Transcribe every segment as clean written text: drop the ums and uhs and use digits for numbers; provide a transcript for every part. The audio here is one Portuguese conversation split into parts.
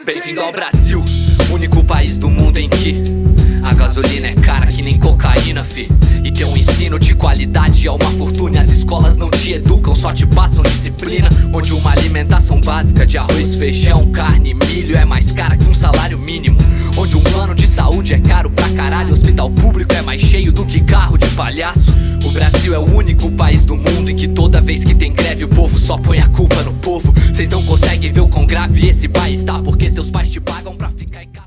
Bem-vindo ao Brasil, único país do mundo em que a gasolina é cara que nem cocaína, fi. E ter um ensino de qualidade é uma fortuna. E as escolas não te educam, só te passam disciplina. Onde uma alimentação básica de arroz, feijão, carne, milho é mais cara que um salário mínimo. Onde um plano de saúde é caro pra caralho. Hospital público é mais cheio do que carro de palhaço. O Brasil é o único país do mundo em que toda vez que tem greve o povo só põe a culpa no povo. Vocês não conseguem ver o quão grave esse país tá, porque seus pais te pagam pra ficar em casa.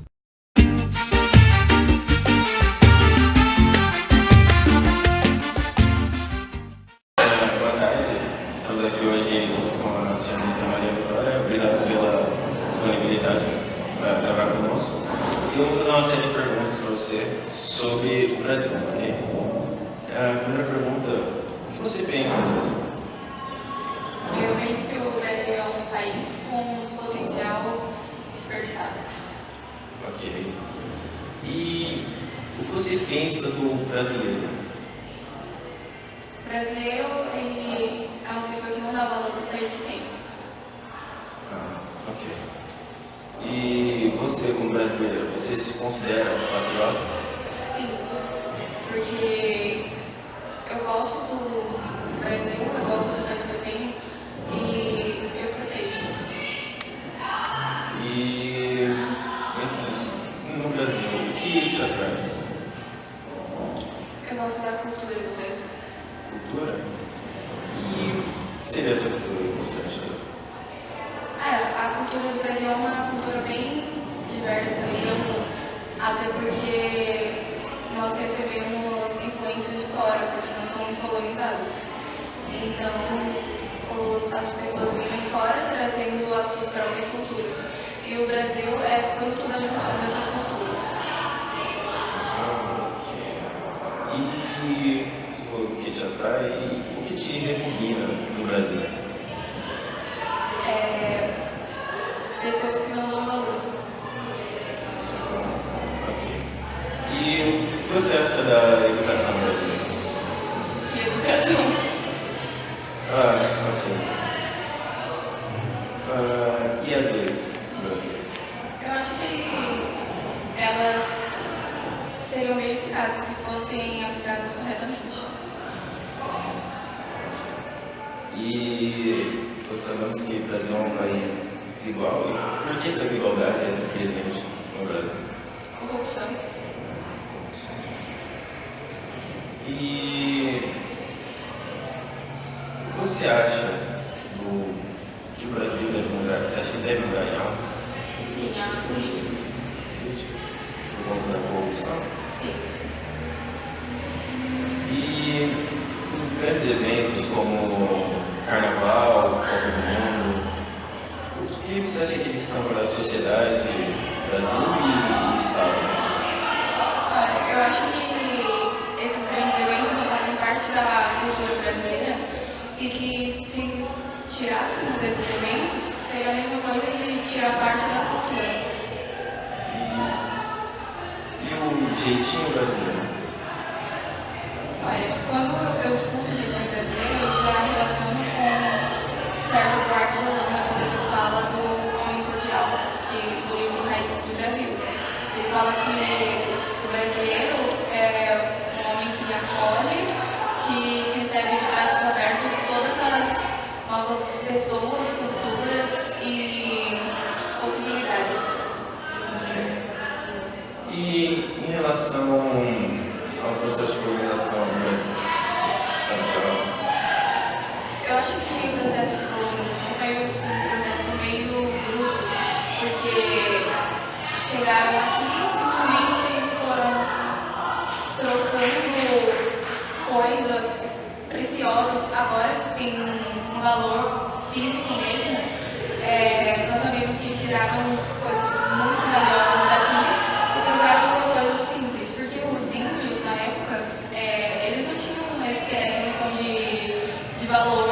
Boa tarde, estamos aqui hoje com a senhorita Maria Vitória. Obrigado pela disponibilidade para gravar conosco. E eu vou fazer uma série de perguntas para você sobre o Brasil, ok? A primeira pergunta: o que você pensa do Brasil? Eu penso que o Brasil é um país com potencial desperdiçado. Ok. E o que você pensa do brasileiro? O brasileiro, ele é uma pessoa que não dá valor para o país que tem. Ok. E você, como brasileiro, você se considera patriota? Sim, porque eu gosto do Brasil, eu gosto do país que eu tenho e eu protejo. E dentro disso, no Brasil, o que te atrai? Eu gosto da cultura do Brasil. Cultura? E o que seria essa cultura que você acha? A cultura do Brasil é uma cultura bem diversa e ampla, até porque nós recebemos influências de fora, porque nós fomos colonizados. Então, as pessoas vinham de fora trazendo as suas próprias culturas. E o Brasil é fruto da junção dessas culturas. E você falou o que te atrai e o que te repugna no Brasil? Pessoas que não dão valor. Ok. E o que você acha da educação brasileira? Que educação. Ok. E as leis brasileiras? Eu acho que elas seriam bem eficazes se fossem aplicadas corretamente. E todos sabemos que o Brasil é um país desigual. E por que essa desigualdade é presente no Brasil? Corrupção. Corrupção. E o que você acha que o Brasil deve mudar? Você acha que deve mudar em algo? Sim, a política. Política? Por conta da corrupção? Sim. E em grandes eventos como Carnaval, Copa do Mundo, o que você acha que eles são para a sociedade, Brasil e Estado? Olha, eu acho que esses grandes eventos não fazem parte da cultura brasileira e que se tirássemos esses eventos seria a mesma coisa de tirar parte da cultura. E o jeitinho brasileiro? Olha, quando eu escuto jeitinho brasileiro, eu já relaciono com Sérgio Buarque de Holanda quando ele fala do homem cordial, do livro Raízes do Brasil. Ele fala que o brasileiro é um homem que acolhe, que recebe de braços abertos todas as novas pessoas, culturas e possibilidades. E em relação ao processo de colonização no Brasil, você sabe Eu acho que o processo de colonização foi um processo meio bruto, porque chegaram aqui e simplesmente foram trocando coisas preciosas, agora que tem um valor físico mesmo. Nós sabemos que tiraram coisas muito valiosas daqui e trocaram por coisas simples, porque os índios na época, eles não tinham essa noção de valor,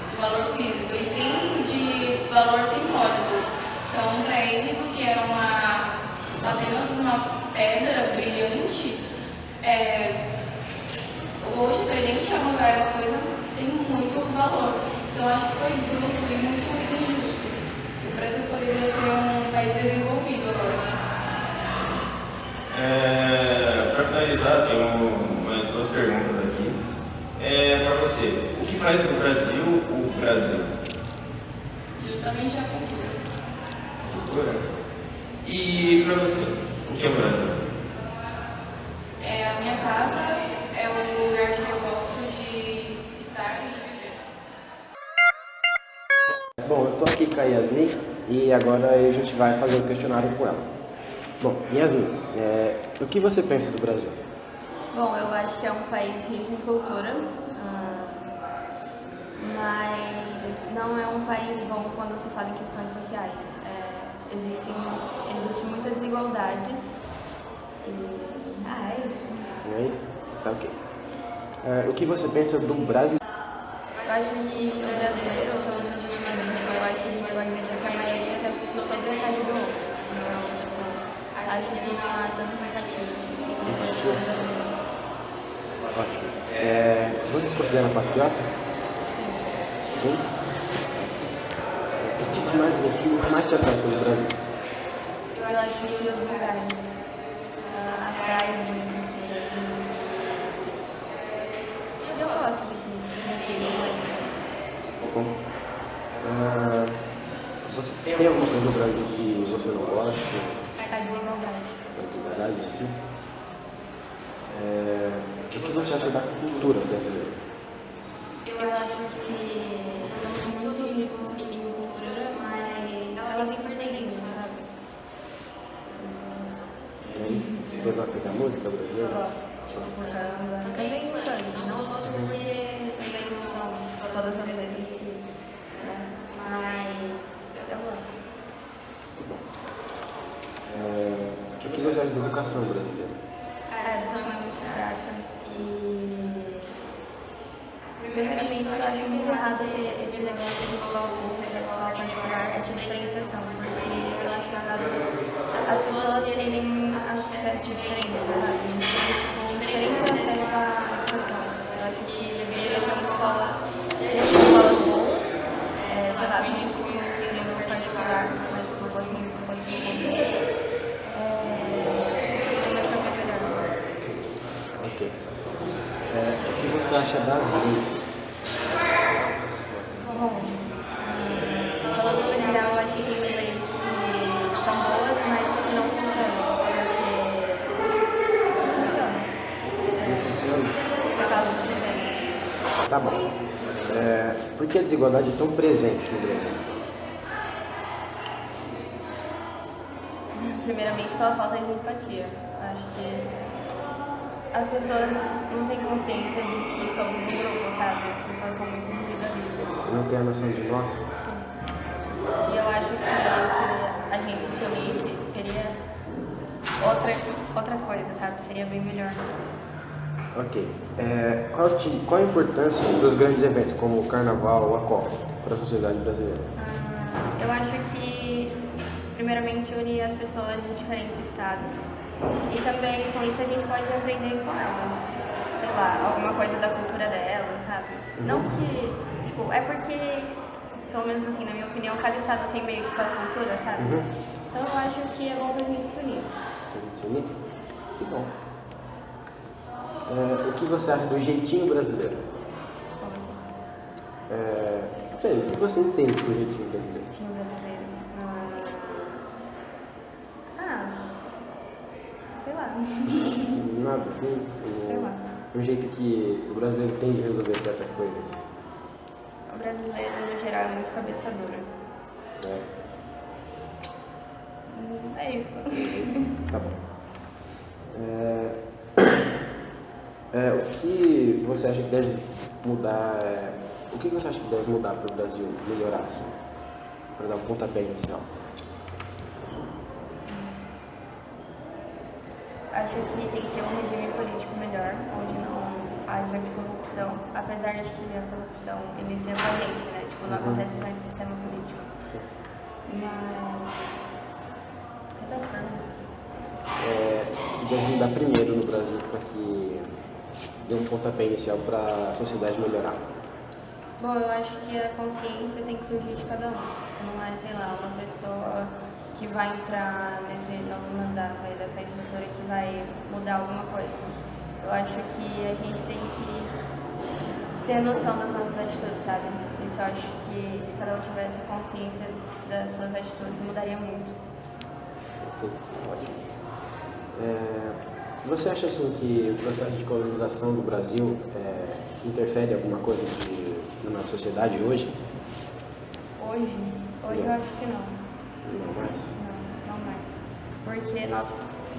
de valor físico, e sim de valor simbólico. Então, para eles, o que era apenas uma pedra brilhante, hoje para a gente é uma coisa que tem muito valor. Então acho que foi bruto e muito injusto. O Brasil poderia ser um país desenvolvido agora. Para finalizar, tenho mais duas perguntas aqui. Para você, o que faz do Brasil o Brasil? Justamente a cultura. Cultura? E para você, o que é o Brasil? É a minha casa, é o lugar que eu gosto de estar e de viver. Bom, eu tô aqui com a Yasmin e agora a gente vai fazer um questionário com ela. Bom, Yasmin, o que você pensa do Brasil? Bom, eu acho que é um país rico em cultura, mas não é um país bom quando se fala em questões sociais. Existe muita desigualdade e... é isso. É isso? Tá ok. O que você pensa do Brasil? Eu acho que o brasileiro, pelo menos ultimamente, eu acho que a gente vai ver que a maioria quer se sobressair do outro. Então, tipo, acho que não há tanto competitivo. Ótimo. Você se considera patriota? Sim. O que mais te atrai pelo Brasil? Eu acho que os lugares, as praias que existem. Eu gosto disso. Bom. Você tem alguma coisa no Brasil que você não gosta? A desigualdade. A desigualdade, isso sim? O que você acha da cultura brasileira? Eu acho que somos muito ricos em cultura, mas ela vem surpreendendo, sabe? É isso? Você gosta da música brasileira? Tipo, samba. Também importante, não gosto porque também não são todas as vezes que, né? Mas eu gosto. Muito bom. O que você acha da educação brasileira? A educação é muito fraca e, primeiramente, eu acho muito errado ter esse negócio de escola pública, de escola particular, essa diferenciação, porque eu acho errado as pessoas terem acesso diferente, sabe? Com diferente acesso à educação. Eu acho que deveria ter uma escola, escolas boas, sei lá, tem ensino particular, mas se fosse Ok. O que você acha das leis? Bom, falando no geral, eu acho que tem leis que são boas, mas que não funcionam. Porque não funcionam. Não funciona? Por causa do sistema. Tá bom. Por que a desigualdade é tão presente no Brasil? Primeiramente, pela falta de empatia. Acho que as pessoas não têm consciência de que somos um grupo, sabe? As pessoas são muito individualistas. Não tem a noção de nós? E eu acho que se a gente se unisse, seria outra coisa, sabe? Seria bem melhor. Ok. Qual a importância dos grandes eventos, como o Carnaval ou a Copa, para a sociedade brasileira? Eu acho que, primeiramente, unir as pessoas de diferentes estados. E também, com isso, a gente pode aprender com elas. Sei lá, alguma coisa da cultura delas, sabe? Não que, tipo, é porque, pelo menos assim, na minha opinião, cada estado tem meio que sua cultura, sabe? Então eu acho que é bom pra gente se unir. Se unir? Que bom. O que você acha do jeitinho brasileiro? Como assim? Sei, o que você entende do jeitinho brasileiro? Jeitinho brasileiro. Sei lá. Nada, assim? Sei lá. Um jeito que o brasileiro tem de resolver certas coisas. O brasileiro, no geral, é muito cabeça dura. É isso. Tá bom. O que você acha que deve mudar? O que você acha que deve mudar para o Brasil melhorar, assim, para dar um pontapé inicial? Acho que tem que ter um regime político melhor, onde não haja corrupção, apesar de que a corrupção inicia com a gente, né? Tipo, não acontece só no sistema político. Sim. Mas... Que deve mudar primeiro no Brasil para que dê um pontapé inicial para a sociedade melhorar? Bom, eu acho que a consciência tem que surgir de cada um. Não é, sei lá, uma pessoa que vai entrar nesse novo mandato aí da candidatura que vai mudar alguma coisa. Eu acho que a gente tem que ter noção das nossas atitudes, sabe? Isso eu acho que se cada um tivesse consciência das suas atitudes, mudaria muito. Ótimo. Você acha assim que o processo de colonização do Brasil interfere em alguma coisa na sociedade hoje? Hoje eu acho que não. Não mais? Não mais. Porque nós,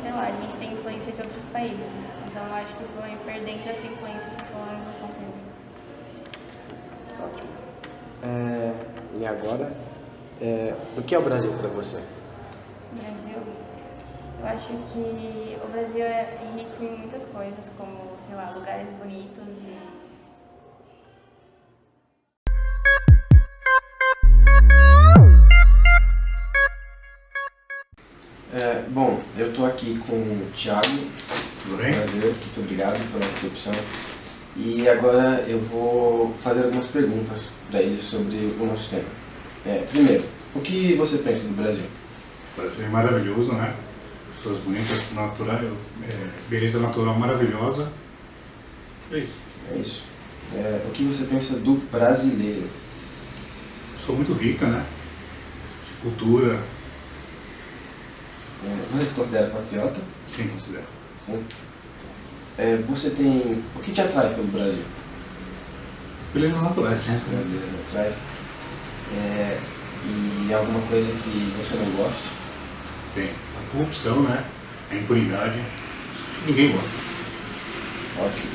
sei lá, a gente tem influência de outros países. Então eu acho que foi perdendo essa influência que a colonização teve. Ótimo. E agora, o que é o Brasil para você? Brasil, eu acho que o Brasil é rico em muitas coisas, como, sei lá, lugares bonitos e... Bom, eu estou aqui com o Thiago. Tudo bem? Prazer, muito obrigado pela recepção. E agora eu vou fazer algumas perguntas para ele sobre o nosso tema. Primeiro, o que você pensa do Brasil? O Brasil é maravilhoso, né? Pessoas bonitas, beleza natural maravilhosa. É isso. É isso. O que você pensa do brasileiro? Sou muito rica, né? De cultura. Você se considera patriota? Sim, considero. Sim. Você tem... O que te atrai pelo Brasil? As belezas naturais, né? As belezas naturais. E alguma coisa que você não gosta? Tem a corrupção, né? A impunidade. Acho que ninguém gosta. Ótimo.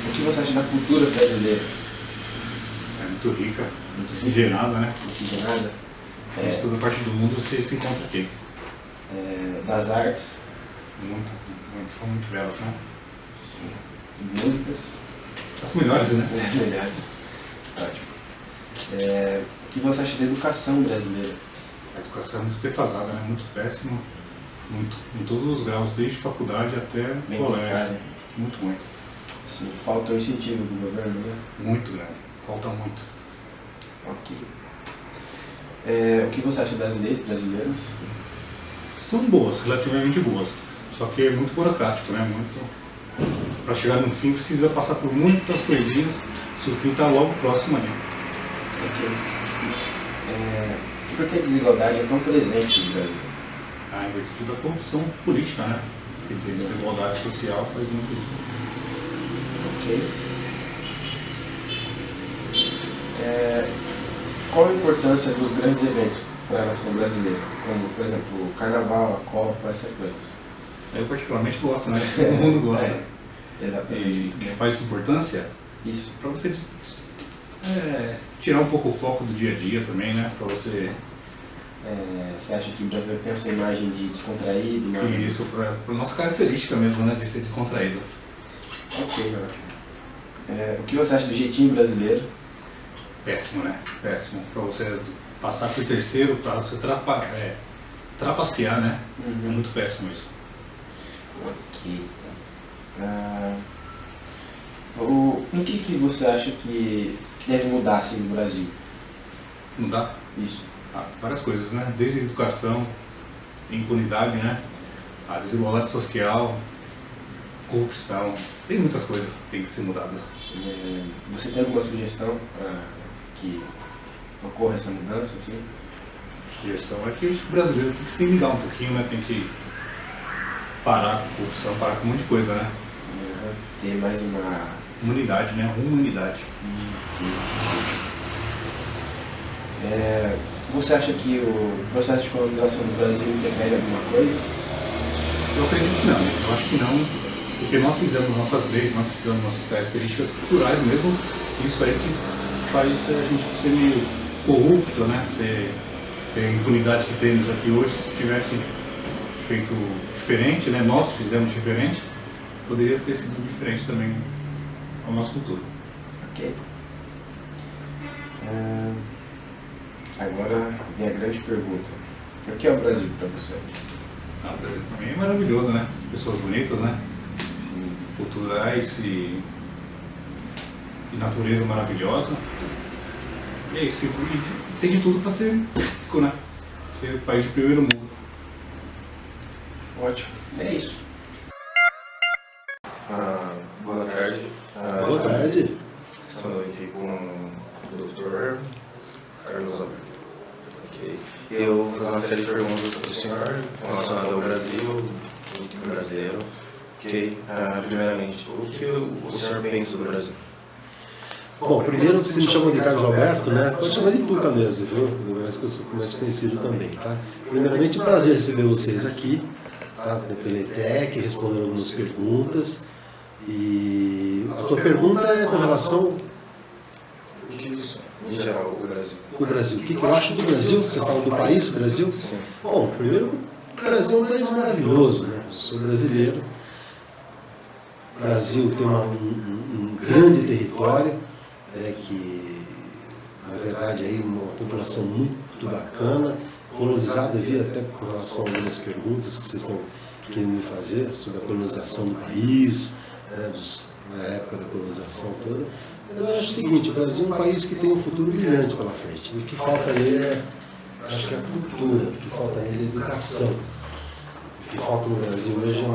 O que você acha da cultura brasileira? É muito rica, Muito miscigenada, né? Miscigenada? De toda parte do mundo você se encontra aqui. Das artes? Muito, são muito belas, né? Sim. Músicas? As melhores, né? As melhores. Ótimo. O que você acha da educação brasileira? A educação é muito defasada, né? Muito péssima. Muito. Em todos os graus, desde faculdade até Bem colégio. precária. Muito ruim. Sim. Falta o incentivo do governo, né? Muito grande. Falta muito. Ok. O que você acha das leis brasileiras? São boas, relativamente boas. Só que é muito burocrático, né? Muito... Para chegar no fim precisa passar por muitas coisinhas, se o fim está logo próximo ali. Ok. Por que a desigualdade é tão presente no Brasil? Em virtude da corrupção política, né? Porque desigualdade social faz muito isso. Ok. Qual a importância dos grandes eventos para a nação brasileira? Como, por exemplo, o Carnaval, a Copa, essas coisas. Eu particularmente gosto, né? Todo mundo gosta. Exatamente. E o que faz importância Isso. para você tirar um pouco o foco do dia a dia também, né? Para você... Você acha que o brasileiro tem essa imagem de descontraído? Né? E isso para nossa característica mesmo, né? De ser contraído. Ok, ótimo. O que você acha do jeitinho brasileiro? Péssimo, né? Péssimo. Para você passar por terceiro, para você trapacear, né? É muito péssimo isso. Ok. O que você acha que deve mudar assim no Brasil? Mudar? Isso. Várias coisas, né? Desde a educação, impunidade, né? A desigualdade social, corrupção. Tem muitas coisas que têm que ser mudadas. Você tem alguma sugestão para que ocorra essa mudança? Assim? A sugestão é que o brasileiro tem que se ligar um pouquinho, né? Tem que parar com corrupção, parar com um monte de coisa, né? Ter mais uma... Humanidade, né? Humanidade. Sim. Você acha que o processo de colonização do Brasil interfere em alguma coisa? Eu acredito que não. Eu acho que não, porque nós fizemos nossas leis, nós fizemos nossas características culturais mesmo. Isso aí que faz a gente ser meio corrupto, né? Ter a impunidade que temos aqui hoje, se tivesse feito diferente, né? Nós fizemos diferente, poderia ter sido diferente também ao nosso futuro. Ok. Agora vem a grande pergunta. O que é o Brasil para você? O Brasil para mim é maravilhoso, né? Pessoas bonitas, né? Sim. Culturais e e natureza maravilhosa. E é isso, e tem de tudo para ser rico, né? Ser país de primeiro mundo. Ótimo. É isso. Boa tarde. Boa tarde. Estamos aqui com o Dr. Carlos Alberto. Ok. Eu vou fazer uma série de perguntas para o senhor relacionadas ao Brasil, o brasileiro. Ok. Primeiramente, o que o senhor pensa do Brasil? Bom, primeiro você me chamou de Carlos Alberto, né? Pode chamar de Tuca mesmo, viu? Eu acho que eu sou mais conhecido também, tá? Primeiramente, um prazer receber vocês aqui, tá? Pela ETEC, respondendo algumas perguntas. E a tua pergunta é com relação O que isso, em geral, o Brasil? ao Brasil. O que eu acho do Brasil? Você fala do país, Brasil? Sim. Bom, primeiro, o Brasil é um país maravilhoso, né? Eu sou brasileiro. O Brasil tem um grande território, que, na verdade, aí uma população muito bacana, colonizada. Eu vi até com relação a algumas perguntas que vocês estão querendo me fazer sobre a colonização do país, né, na época da colonização toda. Mas eu acho o seguinte, o Brasil é um país que tem um futuro brilhante pela frente. O que falta nele acho que é a cultura, o que falta nele é a educação. O que falta no Brasil hoje é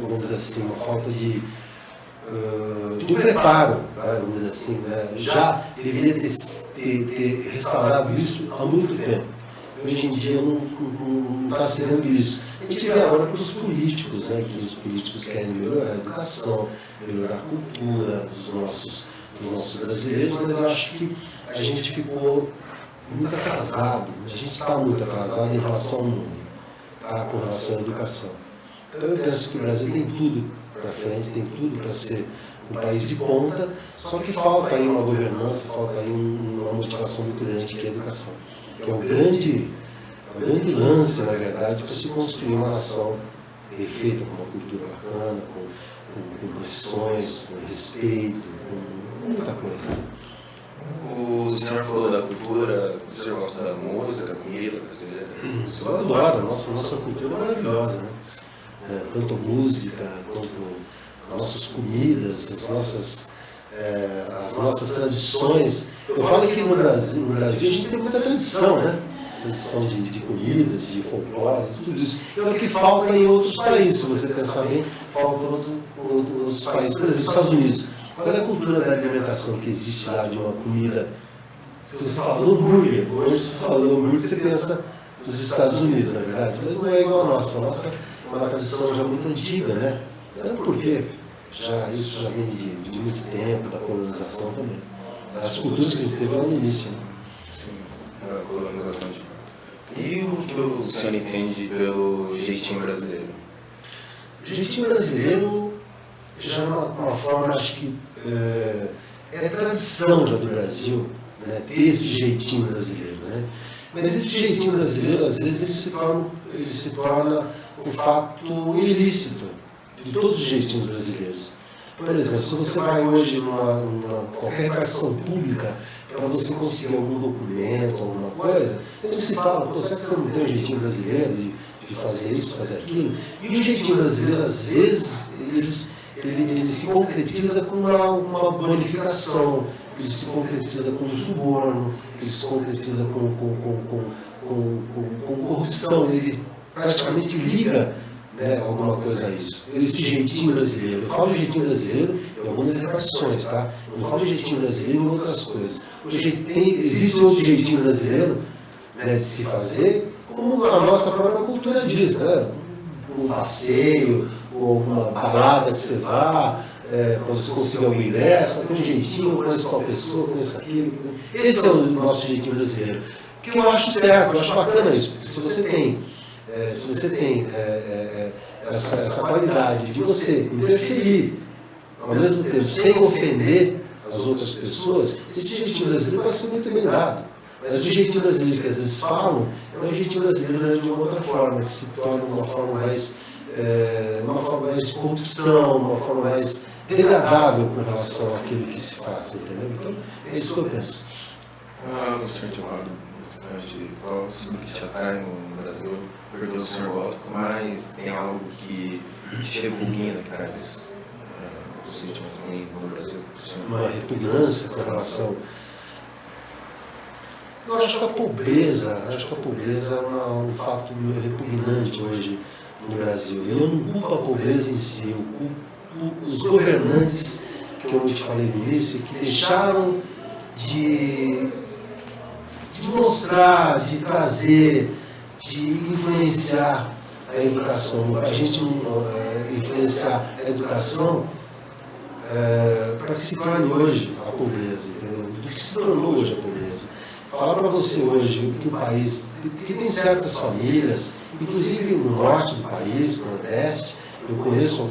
vamos dizer assim, uma falta de preparo, vamos dizer assim, né? Já deveria ter restaurado isso há muito tempo. Hoje em dia não está se vendo isso. A gente vê agora pelos políticos, né? Que os políticos querem melhorar a educação, melhorar a cultura dos nossos brasileiros, mas eu acho que a gente ficou muito atrasado, a gente está muito atrasado em relação ao mundo, tá? Com relação à educação. Então eu penso que o Brasil tem tudo para frente, tem tudo para ser um país de ponta, só que falta aí uma governança, falta aí uma motivação muito grande, que é a educação, que é o grande lance, na verdade, para se construir uma nação perfeita, com uma cultura bacana, com profissões, com respeito, com muita coisa. O senhor falou da cultura, o senhor gosta da música, comida brasileira? Eu adoro, nossa cultura é maravilhosa, né? Tanto música quanto as nossas comidas, as nossas tradições. Eu falo que no Brasil a gente tem muita tradição, né? Tradição de comidas, de folclore, de tudo isso. É o que falta em outros países, se você pensar bem, falta em outros países. Por exemplo, nos Estados Unidos. Qual é a cultura da alimentação que existe lá de uma comida? Se você fala do hambúrguer, hoje se você fala do hambúrguer, você pensa nos Estados Unidos, na verdade, mas não é igual a nossa. A nossa é uma tradição já muito antiga, né? Porque isso já vem de muito tempo, da colonização também. As culturas que a gente teve lá no início, né? Sim, a colonização de fato. E o que o senhor entende pelo jeitinho brasileiro? O jeitinho brasileiro já é uma forma, acho que é tradição já do Brasil, né, ter esse jeitinho brasileiro, né? Mas esse jeitinho brasileiro, às vezes, ele se torna um fato ilícito de todos os jeitinhos brasileiros. Por exemplo, se você vai hoje numa qualquer repartição pública, para você conseguir algum documento, alguma coisa, sempre se fala, pô, será que você não tem um jeitinho brasileiro de fazer isso, fazer aquilo? E o jeitinho brasileiro, às vezes, ele se concretiza com uma bonificação, ele se concretiza com um suborno, ele se concretiza com corrupção, ele praticamente liga, né, alguma coisa a isso. Esse jeitinho brasileiro, eu falo de jeitinho brasileiro em algumas repartições, tá? Eu não falo de jeitinho brasileiro em outras coisas. Existe outro jeitinho brasileiro, né, de se fazer, como a nossa própria cultura diz, né? Um passeio, ou uma balada que você vá, para você conseguir algum ingresso, tem um jeitinho, conhece tal pessoa, conhece aquilo. Esse é o nosso jeitinho brasileiro. Que eu acho certo, eu acho bacana isso, porque se você tem essa qualidade de você interferir, ao mesmo tempo, sem ofender as outras pessoas, esse jeitinho brasileiro pode ser muito bem dado. Mas o jeitinho brasileiro que às vezes falam, é um jeitinho brasileiro de uma outra forma, que se torna uma forma mais corrupção, uma forma mais degradável com relação àquilo que se faz, entendeu? Então, é isso que eu penso. O senhor tinha falado bastante sobre o que te atrai no Brasil, porque o senhor gosta, mas tem algo que te repugna, que traz um sentimento ruim no Brasil? Uma repugnância com relação. Eu acho que a pobreza é um fato meio repugnante hoje no Brasil. E eu não culpo a pobreza em si, eu culpo os governantes, que eu te falei no início, que deixaram de mostrar, de trazer, de influenciar a educação. A gente influenciar a educação para que se torne hoje a pobreza, entendeu? Do que se tornou hoje a pobreza. Falar para você hoje que o país, que tem certas famílias, inclusive no norte do país, no nordeste, eu conheço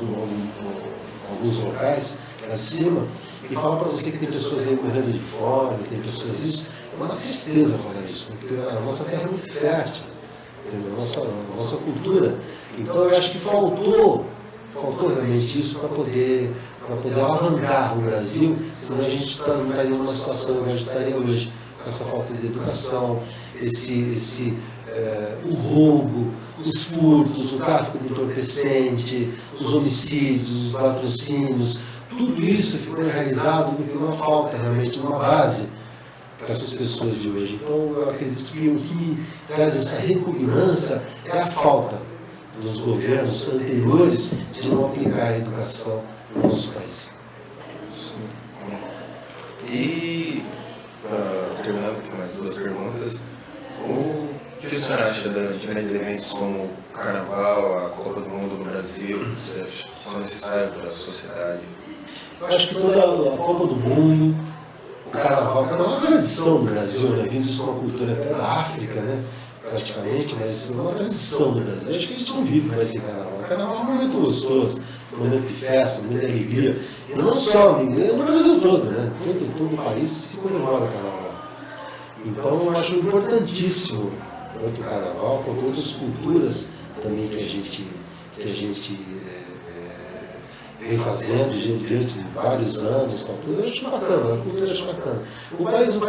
alguns locais lá de cima, e falar para você que tem pessoas aí morrendo de fome, tem pessoas isso, é uma tristeza falar isso, porque a nossa terra é muito fértil, entendeu? A nossa cultura. Então eu acho que faltou realmente isso para poder alavancar o Brasil, senão a gente não estaria numa situação que a gente estaria hoje, com essa falta de educação, o roubo, os furtos, o tráfico de entorpecente, os homicídios, os latrocínios, tudo isso ficou enraizado porque não falta realmente uma base para essas pessoas de hoje. Então eu acredito que o que me traz essa repugnância é a falta dos governos anteriores de não aplicar a educação no nosso país. E, terminando com mais duas perguntas, o que o senhor acha de grandes eventos como o Carnaval, a Copa do Mundo no Brasil, você acha que são necessários para a sociedade? Eu acho que toda a Copa do Mundo, o Carnaval é uma tradição no Brasil, né? Vindo de uma cultura até da África, né? Praticamente, mas é uma tradição do Brasil. Acho que a gente não vive mais sem Carnaval. O Carnaval é um momento gostoso, um momento de festa, um momento de alegria. E não só, no Brasil todo, né? Todo o país se comemora o Carnaval. Então eu acho importantíssimo tanto o Carnaval quanto outras culturas também que a gente vem fazendo diante de vários anos, tal, tudo. Eu acho bacana, a cultura eu acho bacana. O Brasil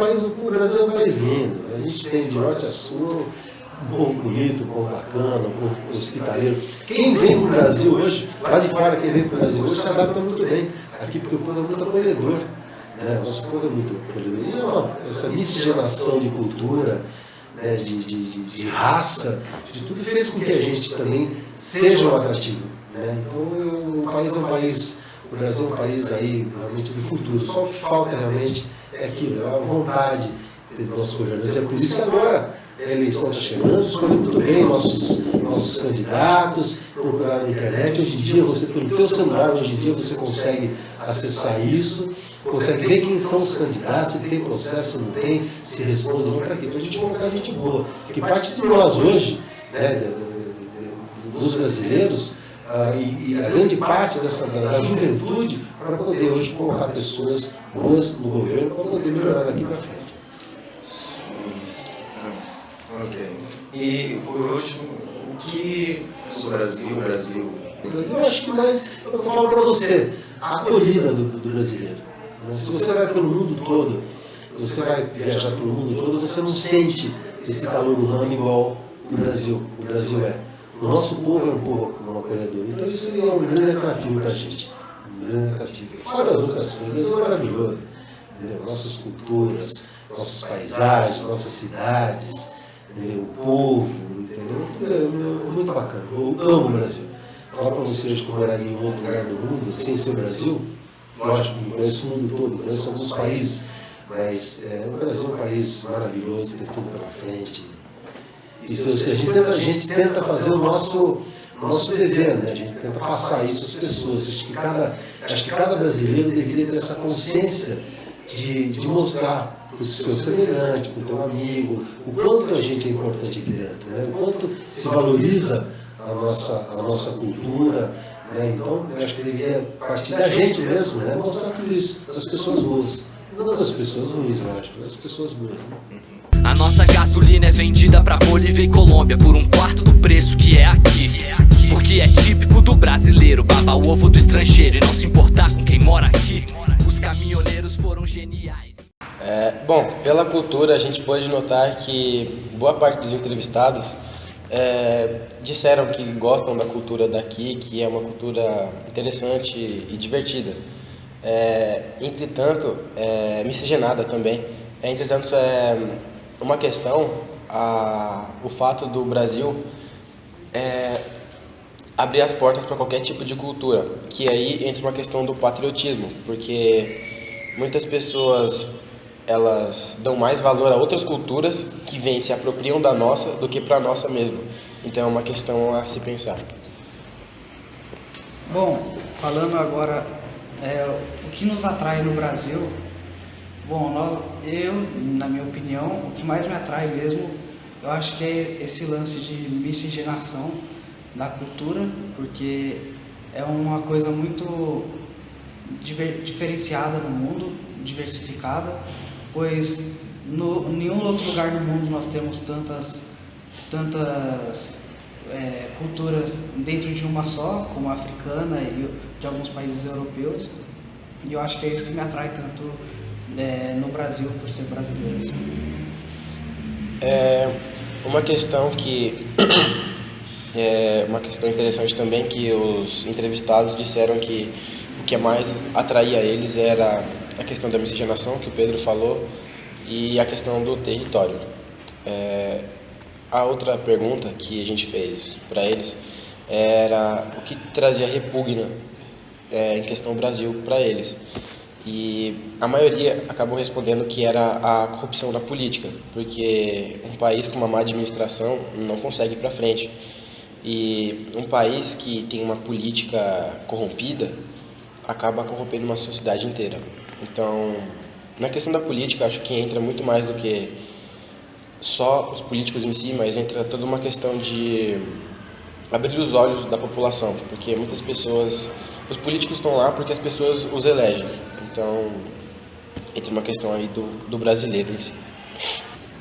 é um país lindo. A gente tem de norte a sul um povo bonito, um povo bacana, um povo hospitaleiro. Quem vem para o Brasil hoje, lá de fora, quem vem para o Brasil hoje se adapta muito bem aqui, porque o povo é muito acolhedor. O nosso povo é muito acolhedor. E essa miscigenação de cultura, né, de raça, de tudo fez com que a gente também seja um atrativo. Então o Brasil é um país aí realmente do futuro. Só o que falta realmente é aquilo, é a vontade dos nossos governantes. É por isso que agora a eleição está chegando, escolher muito bem nossos candidatos, procurar na internet. Hoje em dia, pelo teu celular, você consegue acessar isso, consegue ver quem são os candidatos, se tem processo, se não tem, se responde, não, para quê? Para a gente colocar gente boa. Que parte de nós hoje, né, dos brasileiros, e a grande parte da juventude, para poder hoje colocar pessoas boas no governo, para poder melhorar daqui para frente. Ok. E, por último, o que faz o Brasil? O Brasil, eu acho que mais, eu falo para você, a acolhida do brasileiro. Se você vai pelo mundo todo, você vai viajar pelo mundo todo, você não sente esse calor humano igual o Brasil é. O nosso povo é um povo acolhedor. Então isso é um grande atrativo para a gente. Um grande atrativo. Fora as outras coisas, o Brasil é maravilhoso. Entendeu? Nossas culturas, nossas paisagens, nossas cidades, entendeu? O povo, entendeu? Tudo é muito bacana. Eu amo o Brasil. Falar para vocês que eu moraria em outro lugar do mundo, sem ser o Brasil, lógico, eu conheço o mundo todo, conheço alguns países, mas o Brasil é um país maravilhoso, tem tudo para frente. Isso, a gente tenta fazer o nosso dever, né? A gente tenta passar isso às pessoas. Acho que cada brasileiro deveria ter essa consciência de mostrar para o seu semelhante, para o teu amigo, o quanto a gente é importante aqui dentro, né? O quanto se valoriza a nossa cultura, né? Então, eu acho que deveria partir da gente mesmo, né? Mostrar tudo isso das pessoas boas. Não das pessoas ruins, eu acho, das pessoas boas. Né? A nossa gasolina é vendida pra Bolívia e Colômbia por um quarto do preço que é aqui. Porque é típico do brasileiro babar o ovo do estrangeiro e não se importar com quem mora aqui. Os caminhoneiros foram geniais. Bom, pela cultura a gente pode notar que boa parte dos entrevistados disseram que gostam da cultura daqui, que é uma cultura interessante e divertida. Entretanto, miscigenada também. Entretanto, é uma questão, o fato do Brasil abrir as portas para qualquer tipo de cultura, que aí entra uma questão do patriotismo, porque muitas pessoas elas dão mais valor a outras culturas que vêm e se apropriam da nossa do que para a nossa mesmo. Então é uma questão a se pensar. Bom, falando agora o que nos atrai no Brasil, bom, na minha opinião, o que mais me atrai mesmo, eu acho que é esse lance de miscigenação da cultura, porque é uma coisa muito diferenciada no mundo, diversificada, pois em nenhum outro lugar do mundo nós temos tantas culturas dentro de uma só, como a africana e de alguns países europeus, e eu acho que é isso que me atrai tanto no Brasil, por ser brasileiro. Assim. Uma questão uma questão interessante também, que os entrevistados disseram que o que mais atraía eles era a questão da miscigenação, que o Pedro falou, e a questão do território. A outra pergunta que a gente fez para eles era o que trazia repugna em questão Brasil para eles. E a maioria acabou respondendo que era a corrupção da política, porque um país com uma má administração não consegue ir para frente. E um país que tem uma política corrompida acaba corrompendo uma sociedade inteira. Então, na questão da política, acho que entra muito mais do que só os políticos em si, mas entra toda uma questão de abrir os olhos da população, porque muitas pessoas, os políticos estão lá porque as pessoas os elegem. Então, entra uma questão aí do brasileiro em si.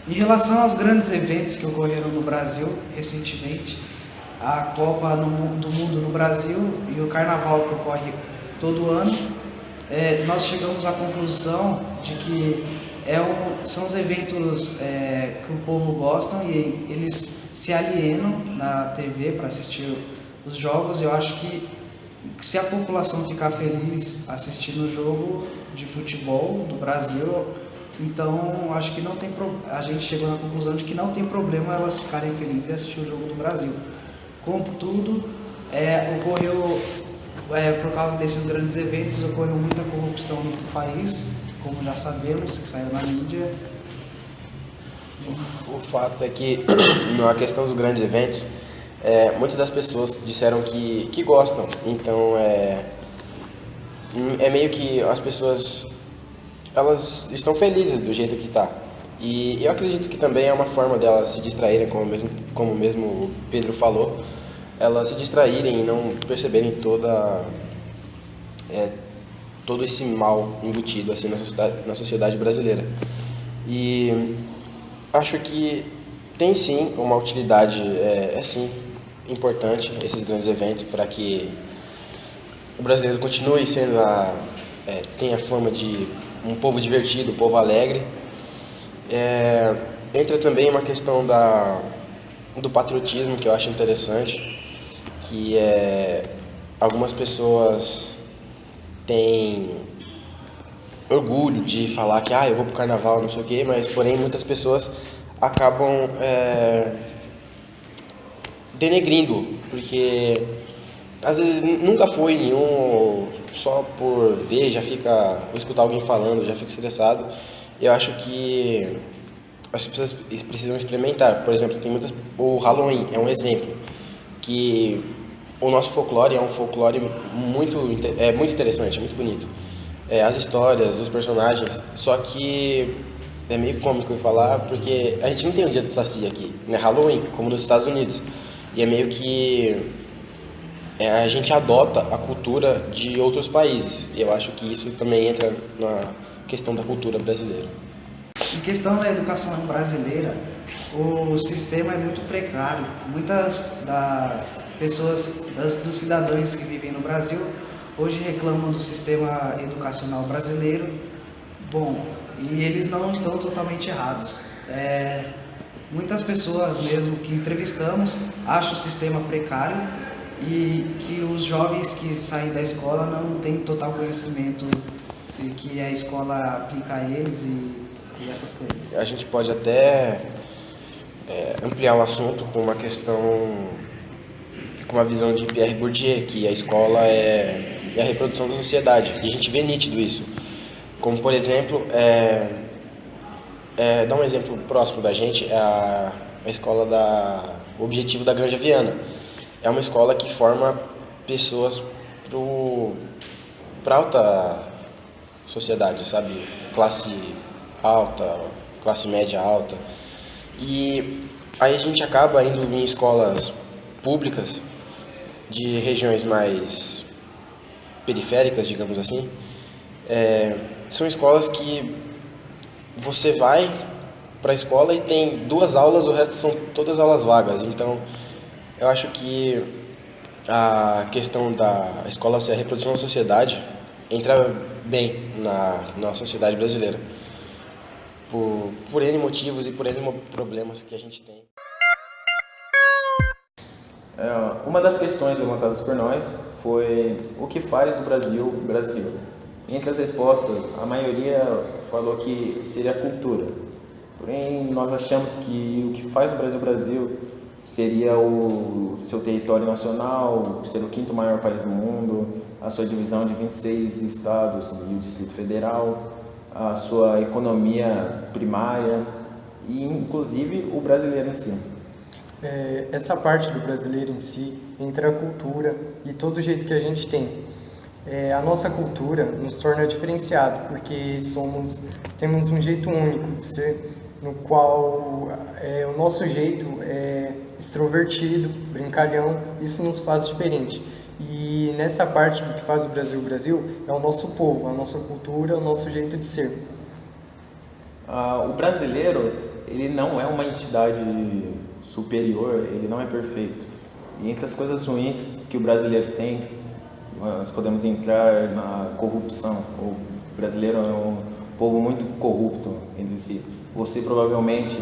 Em relação aos grandes eventos que ocorreram no Brasil recentemente, a Copa do Mundo no Brasil e o Carnaval que ocorre todo ano, nós chegamos à conclusão de que são os eventos que o povo gosta e eles se alienam na TV para assistir os jogos. Eu acho que se a população ficar feliz assistindo o jogo de futebol do Brasil, então acho que não tem a gente chegou na conclusão de que não tem problema elas ficarem felizes e assistir o jogo do Brasil. Contudo, ocorreu, por causa desses grandes eventos, ocorreu muita corrupção no país, como já sabemos, que saiu na mídia. O fato é que, na questão dos grandes eventos, muitas das pessoas disseram que gostam. Então, é meio que as pessoas elas estão felizes do jeito que está. E eu acredito que também é uma forma delas se distraírem, como mesmo o Pedro falou, elas se distraírem e não perceberem todo esse mal embutido assim na sociedade brasileira. E acho que tem sim uma utilidade, sim importante esses grandes eventos para que o brasileiro continue sendo tenha a fama de um povo divertido, um povo alegre. Entra também uma questão do patriotismo, que eu acho interessante, que algumas pessoas têm orgulho de falar que eu vou pro carnaval, não sei o quê, mas porém muitas pessoas acabam denegrindo, porque às vezes nunca foi nenhum, só por ver, ou escutar alguém falando, já fica estressado. Eu acho que as pessoas precisam experimentar. Por exemplo, o Halloween é um exemplo, que o nosso folclore é um folclore muito interessante, muito bonito. As histórias, os personagens, só que é meio cômico falar, porque a gente não tem o dia do Saci aqui, né? Halloween, como nos Estados Unidos. E é meio que a gente adota a cultura de outros países. E eu acho que isso também entra na questão da cultura brasileira. Em questão da educação brasileira, o sistema é muito precário. Muitas das pessoas, dos cidadãos que vivem no Brasil, hoje reclamam do sistema educacional brasileiro. Bom, e eles não estão totalmente errados. Muitas pessoas mesmo que entrevistamos acham o sistema precário e que os jovens que saem da escola não têm total conhecimento de que a escola aplica a eles e essas coisas. A gente pode até ampliar o assunto com uma questão, com uma visão de Pierre Bourdieu, que a escola é a reprodução da sociedade, e a gente vê nítido isso. Como, por exemplo, dar um exemplo próximo da gente, a escola o Objetivo da Granja Viana. É uma escola que forma pessoas para alta sociedade, sabe? Classe alta, classe média alta. E aí a gente acaba indo em escolas públicas de regiões mais periféricas, digamos assim. São escolas que você vai para a escola e tem 2 aulas, o resto são todas aulas vagas. Então, eu acho que a questão da escola ser a reprodução da sociedade entra bem na sociedade brasileira, por N motivos e por N problemas que a gente tem. Uma das questões levantadas por nós foi o que faz o Brasil Brasil. Entre as respostas, a maioria falou que seria a cultura. Porém, nós achamos que o que faz o Brasil Brasil seria o seu território nacional, ser o 5º maior país do mundo, a sua divisão de 26 estados e o Distrito Federal, a sua economia primária e, inclusive, o brasileiro em si. Essa parte do brasileiro em si entra a cultura e todo o jeito que a gente tem. A nossa cultura nos torna diferenciado, porque temos um jeito único de ser, no qual o nosso jeito é extrovertido, brincalhão, isso nos faz diferente. E nessa parte do que faz o Brasil Brasil é o nosso povo, a nossa cultura, o nosso jeito de ser. O brasileiro, ele não é uma entidade superior, ele não é perfeito. E entre as coisas ruins que o brasileiro tem, nós podemos entrar na corrupção. O brasileiro é um povo muito corrupto entre si. Você provavelmente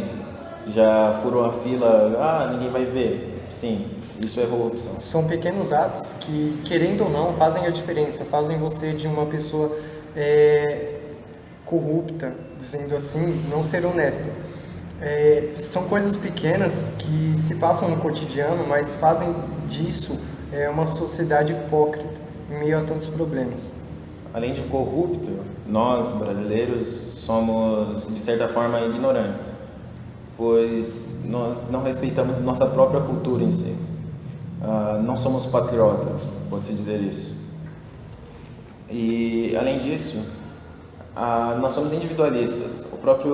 já furou a fila, ninguém vai ver. Sim, isso é corrupção. São pequenos atos que, querendo ou não, fazem a diferença, fazem você de uma pessoa corrupta, dizendo assim, não ser honesta. São coisas pequenas que se passam no cotidiano, mas fazem disso uma sociedade hipócrita em meio a tantos problemas. Além de corrupto, nós, brasileiros, somos, de certa forma, ignorantes, pois nós não respeitamos nossa própria cultura em si. Não somos patriotas, pode-se dizer isso. E, além disso, nós somos individualistas. O próprio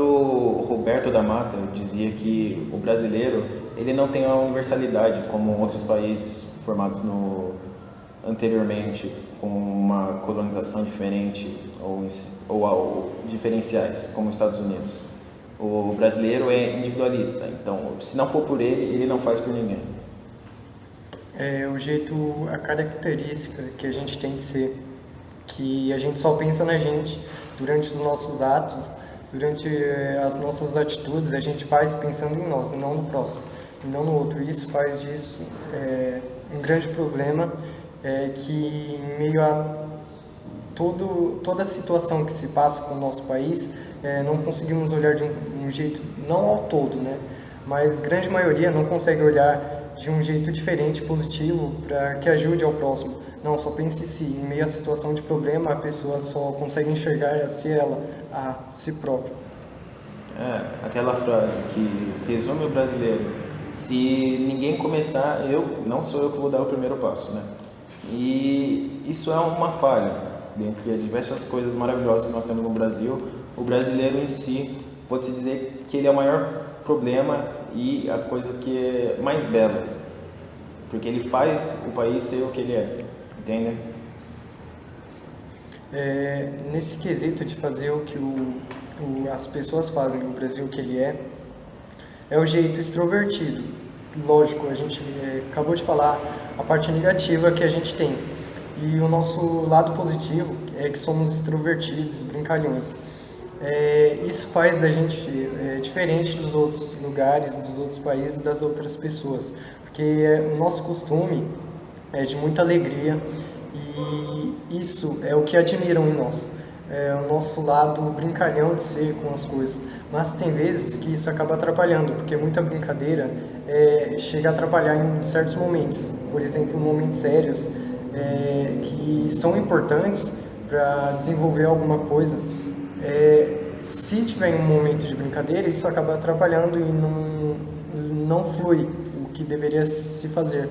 Roberto da Mata dizia que o brasileiro ele não tem a universalidade como outros países formados anteriormente, com uma colonização diferente ou diferenciais, como os Estados Unidos. O brasileiro é individualista, então, se não for por ele não faz por ninguém. A característica que a gente tem de ser, que a gente só pensa na gente durante os nossos atos, durante as nossas atitudes, a gente faz pensando em nós, e não no próximo, e não no outro. Isso faz disso um grande problema, que em meio a toda a situação que se passa com o nosso país, não conseguimos olhar de um jeito, não ao todo, né? Mas grande maioria não consegue olhar de um jeito diferente, positivo, para que ajude ao próximo. Não, só pense em si. Em meio à situação de problema, a pessoa só consegue enxergar a si própria. Aquela frase que resume o brasileiro: se ninguém começar, não sou eu que vou dar o primeiro passo, né? E isso é uma falha. Dentre as diversas coisas maravilhosas que nós temos no Brasil, o brasileiro em si, pode-se dizer que ele é o maior problema e a coisa que é mais bela, porque ele faz o país ser o que ele é, entende? Nesse quesito de fazer o que as pessoas fazem no Brasil, o que ele é o jeito extrovertido. Lógico, a gente acabou de falar a parte negativa que a gente tem, e o nosso lado positivo é que somos extrovertidos, brincalhões. Isso faz da gente diferente dos outros lugares, dos outros países, das outras pessoas, porque o nosso costume de muita alegria, e isso é o que admiram em nós. É o nosso lado brincalhão de ser com as coisas, mas tem vezes que isso acaba atrapalhando, porque muita brincadeira chega a atrapalhar em certos momentos, por exemplo, momentos sérios que são importantes para desenvolver alguma coisa. Se tiver um momento de brincadeira, isso acaba atrapalhando e não flui o que deveria se fazer.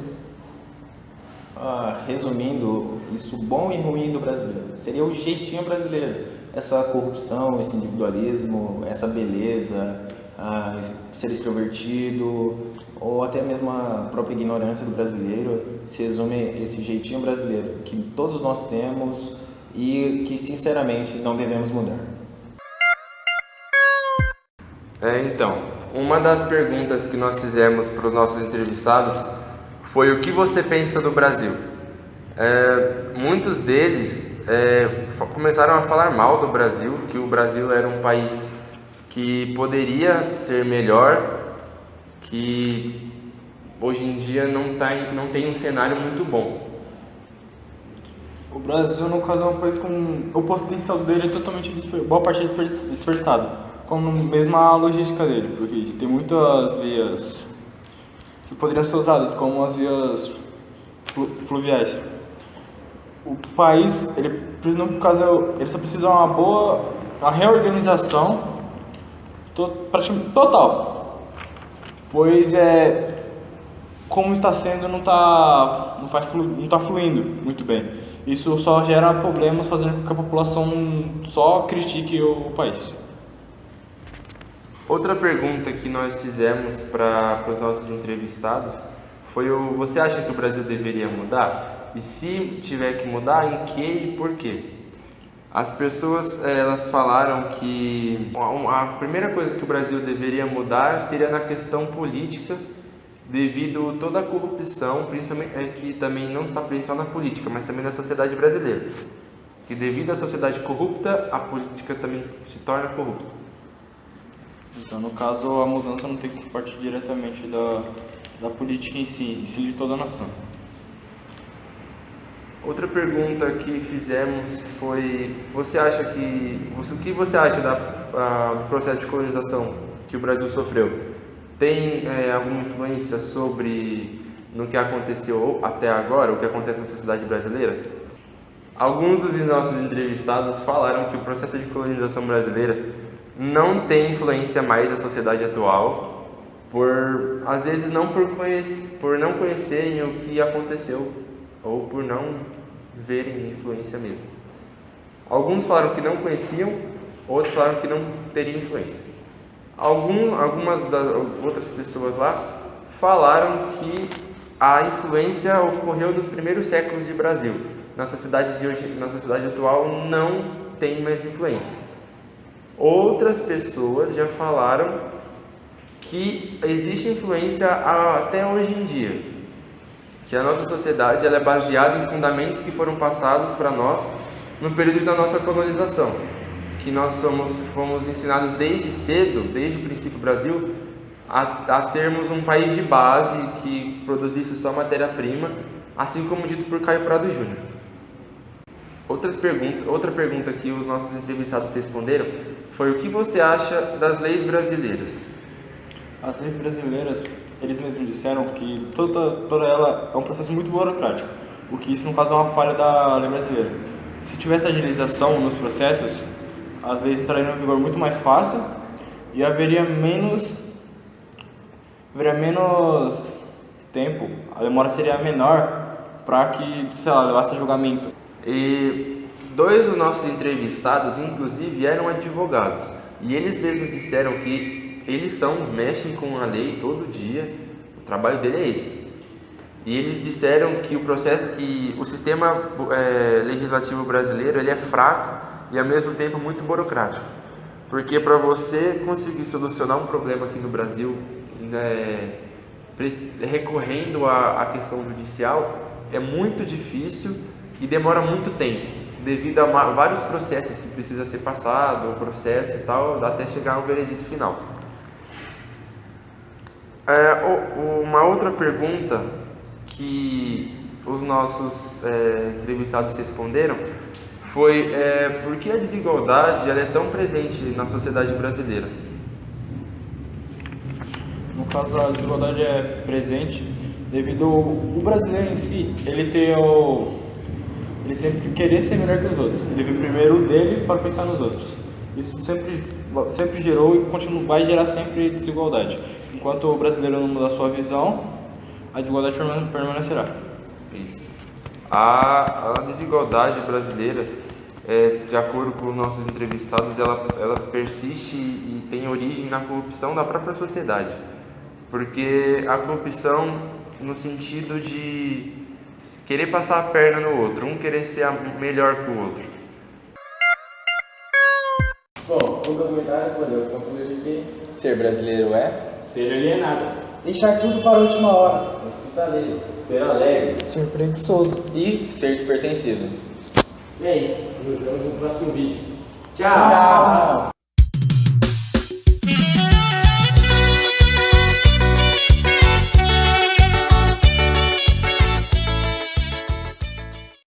Resumindo, isso bom e ruim do brasileiro seria o jeitinho brasileiro, essa corrupção, esse individualismo, essa beleza, ser extrovertido, ou até mesmo a própria ignorância do brasileiro. Se resume esse jeitinho brasileiro que todos nós temos e que sinceramente não devemos mudar. Então, uma das perguntas que nós fizemos para os nossos entrevistados foi: o que você pensa do Brasil? Muitos deles começaram a falar mal do Brasil, que o Brasil era um país que poderia ser melhor, que hoje em dia não tem um cenário muito bom. O Brasil, no caso, é um país com o potencial dele é totalmente boa parte dispersado, como mesmo a logística dele, porque tem muitas vias que poderiam ser usadas, como as vias fluviais. O país, no caso, ele só precisa de uma reorganização praticamente total, pois como está sendo não está fluindo muito bem. Isso só gera problemas, fazendo com que a população só critique o país. Outra pergunta que nós fizemos para os nossos entrevistados foi: você acha que o Brasil deveria mudar? E se tiver que mudar, em que e por quê? As pessoas elas falaram que a primeira coisa que o Brasil deveria mudar seria na questão política, devido a toda a corrupção, principalmente que também não está presente só na política, mas também na sociedade brasileira. Que devido à sociedade corrupta, a política também se torna corrupta. Então, no caso, a mudança não tem que partir diretamente da política em si, e sim de toda a nação. Outra pergunta que fizemos foi: o que você acha do processo de colonização que o Brasil sofreu? Tem alguma influência no que aconteceu até agora, o que acontece na sociedade brasileira? Alguns dos nossos entrevistados falaram que o processo de colonização brasileira não tem influência mais na sociedade atual, às vezes por não conhecerem o que aconteceu, ou por não verem influência mesmo. Alguns falaram que não conheciam, outros falaram que não teriam influência. Algumas das outras pessoas lá falaram que a influência ocorreu nos primeiros séculos de Brasil. Na sociedade de hoje, na sociedade atual, não tem mais influência. Outras pessoas já falaram que existe influência até hoje em dia, que a nossa sociedade ela é baseada em fundamentos que foram passados para nós no período da nossa colonização, que nós fomos ensinados desde cedo, desde o princípio do Brasil, a sermos um país de base que produzisse só matéria-prima, assim como dito por Caio Prado Júnior. Outra pergunta que os nossos entrevistados responderam foi: o que você acha das leis brasileiras? As leis brasileiras, eles mesmos disseram que toda ela é um processo muito burocrático, o que isso, no caso, é uma falha da lei brasileira. Se tivesse agilização nos processos, as leis entrariam em vigor muito mais fácil e haveria menos tempo, a demora seria menor para que, levasse a julgamento. E dois dos nossos entrevistados, inclusive, eram advogados, e eles mesmos disseram que eles mexem com a lei todo dia, o trabalho dele é esse. E eles disseram que o sistema legislativo brasileiro ele é fraco e ao mesmo tempo muito burocrático, porque para você conseguir solucionar um problema aqui no Brasil, recorrendo à questão judicial, é muito difícil e demora muito tempo, devido a vários processos que precisa ser passado, o processo e tal, até chegar ao veredito final. Uma outra pergunta que os nossos entrevistados responderam foi por que a desigualdade ela é tão presente na sociedade brasileira? No caso, a desigualdade é presente devido ao brasileiro em si, ele sempre querer ser melhor que os outros. Ele vê primeiro o dele para pensar nos outros. Isso sempre gerou e vai gerar sempre desigualdade. Enquanto o brasileiro não mudar sua visão, a desigualdade permanecerá. Isso. A desigualdade brasileira, de acordo com os nossos entrevistados, ela persiste e tem origem na corrupção da própria sociedade. Porque a corrupção no sentido de querer passar a perna no outro, um querer ser melhor que o outro. Bom, o documentário podemos concluir que ser brasileiro é ser alienado, Deixar tudo para a última hora. hospitaleiro, ser alegre Ser preguiçoso. e ser despertencido. E é isso. Nos vemos no próximo vídeo. Tchau.